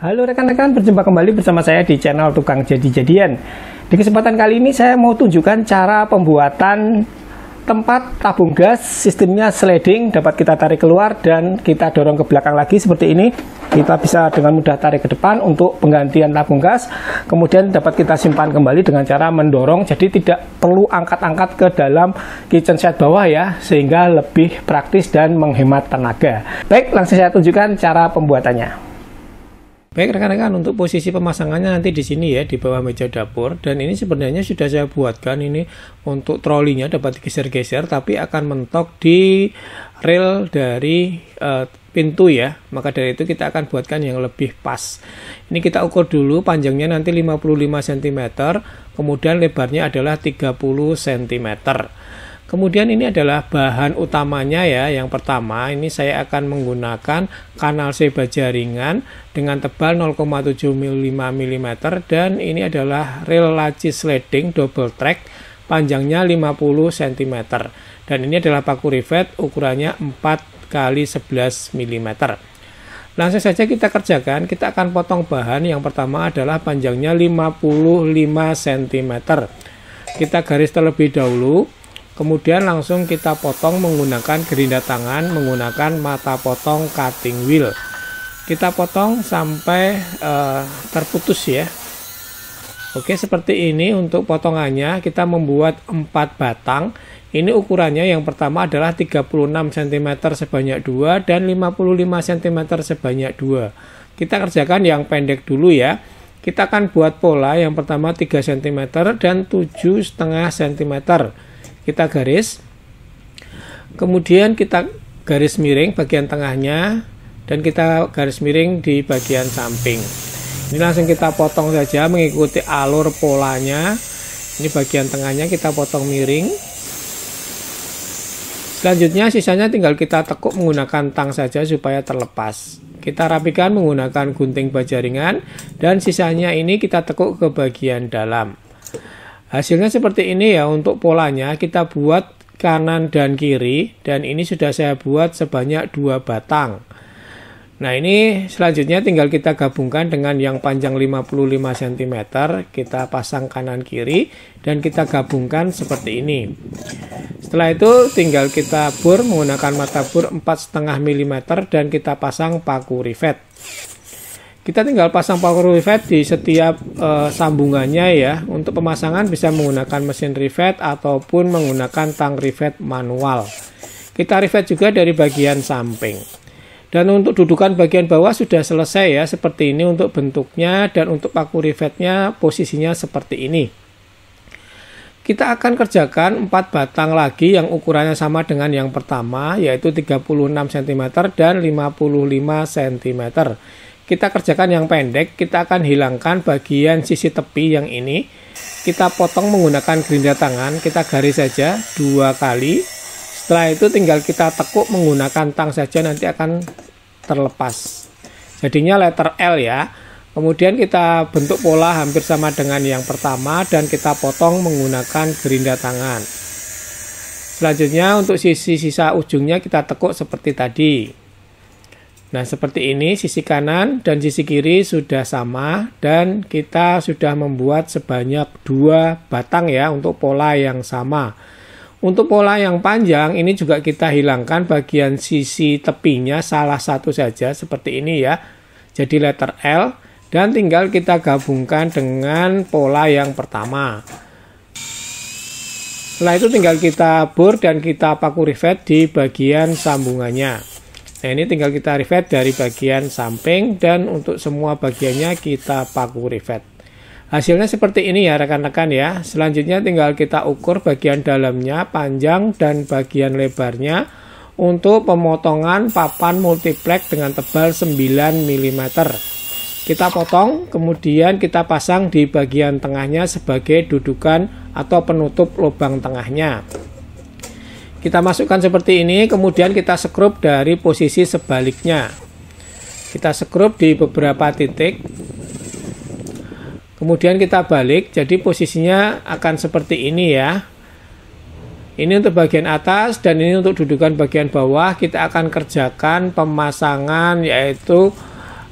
Halo rekan-rekan, berjumpa kembali bersama saya di channel Tukang Jadi-Jadian. Di kesempatan kali ini saya mau tunjukkan cara pembuatan tempat tabung gas, sistemnya sliding, dapat kita tarik keluar dan kita dorong ke belakang lagi seperti ini. Kita bisa dengan mudah tarik ke depan untuk penggantian tabung gas, kemudian dapat kita simpan kembali dengan cara mendorong, jadi tidak perlu angkat-angkat ke dalam kitchen set bawah ya, sehingga lebih praktis dan menghemat tenaga. Baik, langsung saya tunjukkan cara pembuatannya. Baik rekan-rekan, untuk posisi pemasangannya nanti di sini ya, di bawah meja dapur. Dan ini sebenarnya sudah saya buatkan ini untuk trolinya dapat digeser-geser, tapi akan mentok di rel dari pintu ya. Maka dari itu kita akan buatkan yang lebih pas. Ini kita ukur dulu, panjangnya nanti 55 cm, kemudian lebarnya adalah 30 cm. Kemudian ini adalah bahan utamanya ya. Yang pertama ini saya akan menggunakan kanal C baja ringan dengan tebal 0,75 mm dan ini adalah rel laci sliding double track panjangnya 50 cm. Dan ini adalah paku rivet ukurannya 4 x 11 mm. Langsung saja kita kerjakan. Kita akan potong bahan. Yang pertama adalah panjangnya 55 cm. Kita garis terlebih dahulu. Kemudian langsung kita potong menggunakan gerinda tangan, menggunakan mata potong cutting wheel. Kita potong sampai terputus ya. Oke, seperti ini untuk potongannya. Kita membuat 4 batang. Ini ukurannya yang pertama adalah 36 cm sebanyak 2 dan 55 cm sebanyak 2. Kita kerjakan yang pendek dulu ya. Kita akan buat pola yang pertama 3 cm dan 7,5 cm. Kita garis, kemudian kita garis miring bagian tengahnya dan kita garis miring di bagian samping. Ini langsung kita potong saja mengikuti alur polanya. Ini bagian tengahnya kita potong miring. Selanjutnya sisanya tinggal kita tekuk menggunakan tang saja supaya terlepas. Kita rapikan menggunakan gunting baja ringan dan sisanya ini kita tekuk ke bagian dalam. Hasilnya seperti ini ya. Untuk polanya kita buat kanan dan kiri dan ini sudah saya buat sebanyak 2 batang. Nah ini selanjutnya tinggal kita gabungkan dengan yang panjang 55 cm. Kita pasang kanan kiri dan kita gabungkan seperti ini. Setelah itu tinggal kita bor menggunakan mata bor 4,5 mm dan kita pasang paku rivet. Kita tinggal pasang paku rivet di setiap sambungannya ya. Untuk pemasangan bisa menggunakan mesin rivet ataupun menggunakan tang rivet manual. Kita rivet juga dari bagian samping. Dan untuk dudukan bagian bawah sudah selesai ya, seperti ini untuk bentuknya, dan untuk paku rivetnya posisinya seperti ini. Kita akan kerjakan 4 batang lagi yang ukurannya sama dengan yang pertama, yaitu 36 cm dan 55 cm. Kita kerjakan yang pendek, kita akan hilangkan bagian sisi tepi yang ini. Kita potong menggunakan gerinda tangan, kita garis saja 2 kali. Setelah itu tinggal kita tekuk menggunakan tang saja, nanti akan terlepas. Jadinya letter L ya. Kemudian kita bentuk pola hampir sama dengan yang pertama dan kita potong menggunakan gerinda tangan. Selanjutnya untuk sisi sisa ujungnya kita tekuk seperti tadi. Nah seperti ini, sisi kanan dan sisi kiri sudah sama dan kita sudah membuat sebanyak 2 batang ya untuk pola yang sama. Untuk pola yang panjang ini juga kita hilangkan bagian sisi tepinya salah satu saja seperti ini ya. Jadi letter L dan tinggal kita gabungkan dengan pola yang pertama. Setelah itu tinggal kita bor dan kita paku rivet di bagian sambungannya. Nah ini tinggal kita rivet dari bagian samping dan untuk semua bagiannya kita paku rivet. Hasilnya seperti ini ya rekan-rekan ya. Selanjutnya tinggal kita ukur bagian dalamnya, panjang dan bagian lebarnya untuk pemotongan papan multiplek dengan tebal 9 mm. Kita potong, kemudian kita pasang di bagian tengahnya sebagai dudukan atau penutup lubang tengahnya. Kita masukkan seperti ini, kemudian kita sekrup dari posisi sebaliknya. Kita sekrup di beberapa titik. Kemudian kita balik, jadi posisinya akan seperti ini ya. Ini untuk bagian atas dan ini untuk dudukan bagian bawah. Kita akan kerjakan pemasangan yaitu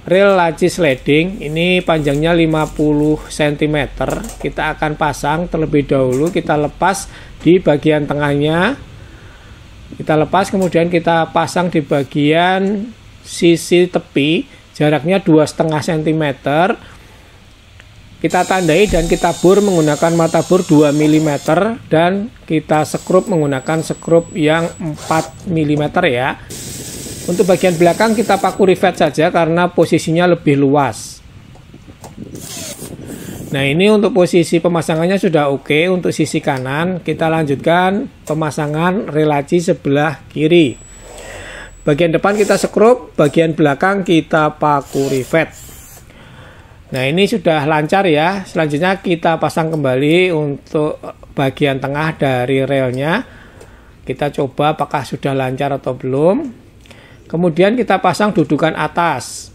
rel laci sliding. Ini panjangnya 50 cm. Kita akan pasang terlebih dahulu, kita lepas di bagian tengahnya. Kita lepas, kemudian kita pasang di bagian sisi tepi, jaraknya 2,5 cm. Kita tandai dan kita bor menggunakan mata bor 2 mm dan kita sekrup menggunakan sekrup yang 4 mm ya. Untuk bagian belakang kita paku rivet saja karena posisinya lebih luas. Nah, ini untuk posisi pemasangannya sudah oke. Untuk sisi kanan kita lanjutkan pemasangan rel laci sebelah kiri. Bagian depan kita sekrup, bagian belakang kita paku rivet. Nah, ini sudah lancar ya. Selanjutnya kita pasang kembali untuk bagian tengah dari relnya. Kita coba apakah sudah lancar atau belum. Kemudian kita pasang dudukan atas.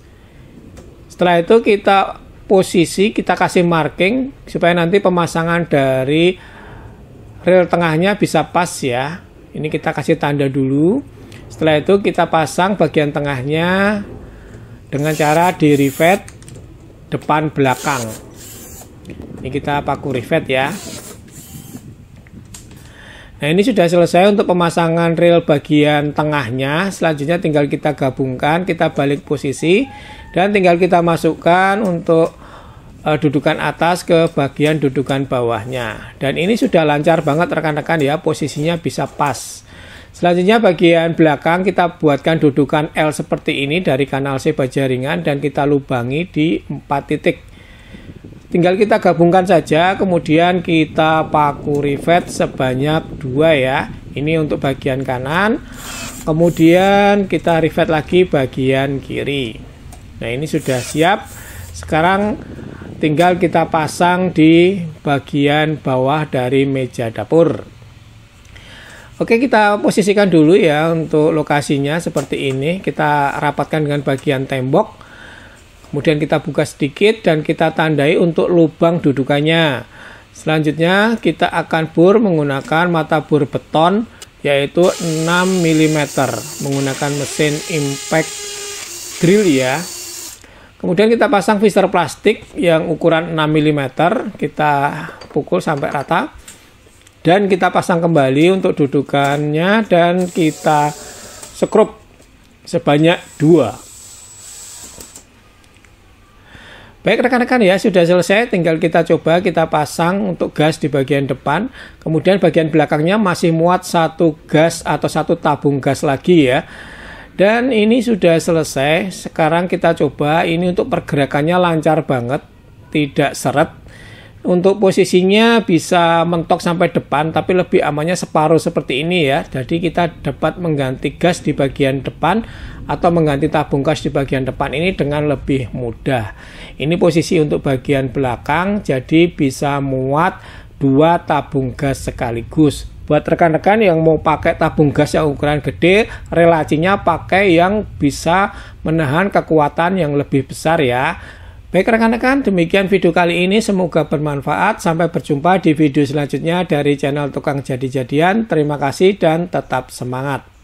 Setelah itu kita posisi, kita kasih marking supaya nanti pemasangan dari rel tengahnya bisa pas ya. Ini kita kasih tanda dulu. Setelah itu kita pasang bagian tengahnya dengan cara di rivet depan belakang. Ini kita paku rivet ya. Nah, ini sudah selesai untuk pemasangan rel bagian tengahnya. Selanjutnya tinggal kita gabungkan, kita balik posisi dan tinggal kita masukkan untuk dudukan atas ke bagian dudukan bawahnya. Dan ini sudah lancar banget rekan-rekan ya, posisinya bisa pas. Selanjutnya bagian belakang kita buatkan dudukan L seperti ini dari kanal C baja ringan dan kita lubangi di 4 titik. Tinggal kita gabungkan saja, kemudian kita paku rivet sebanyak 2 ya. Ini untuk bagian kanan, kemudian kita rivet lagi bagian kiri. Nah, ini sudah siap. Sekarang tinggal kita pasang di bagian bawah dari meja dapur. Oke, kita posisikan dulu ya untuk lokasinya seperti ini. Kita rapatkan dengan bagian tembok. Kemudian kita buka sedikit dan kita tandai untuk lubang dudukannya. Selanjutnya kita akan bor menggunakan mata bor beton yaitu 6 mm menggunakan mesin impact drill ya. Kemudian kita pasang visor plastik yang ukuran 6 mm, kita pukul sampai rata. Dan kita pasang kembali untuk dudukannya dan kita sekrup sebanyak 2. Baik rekan-rekan ya, sudah selesai, tinggal kita coba kita pasang untuk gas di bagian depan. Kemudian bagian belakangnya masih muat 1 gas atau 1 tabung gas lagi ya. Dan ini sudah selesai. Sekarang kita coba, ini untuk pergerakannya lancar banget, tidak seret. Untuk posisinya bisa mentok sampai depan, tapi lebih amannya separuh seperti ini ya. Jadi kita dapat mengganti gas di bagian depan atau mengganti tabung gas di bagian depan ini dengan lebih mudah. Ini posisi untuk bagian belakang, jadi bisa muat 2 tabung gas sekaligus. Buat rekan-rekan yang mau pakai tabung gas yang ukuran gede, rel lacinya pakai yang bisa menahan kekuatan yang lebih besar ya. Baik rekan-rekan, demikian video kali ini, semoga bermanfaat. Sampai berjumpa di video selanjutnya dari channel Tukang Jadi-Jadian. Terima kasih dan tetap semangat.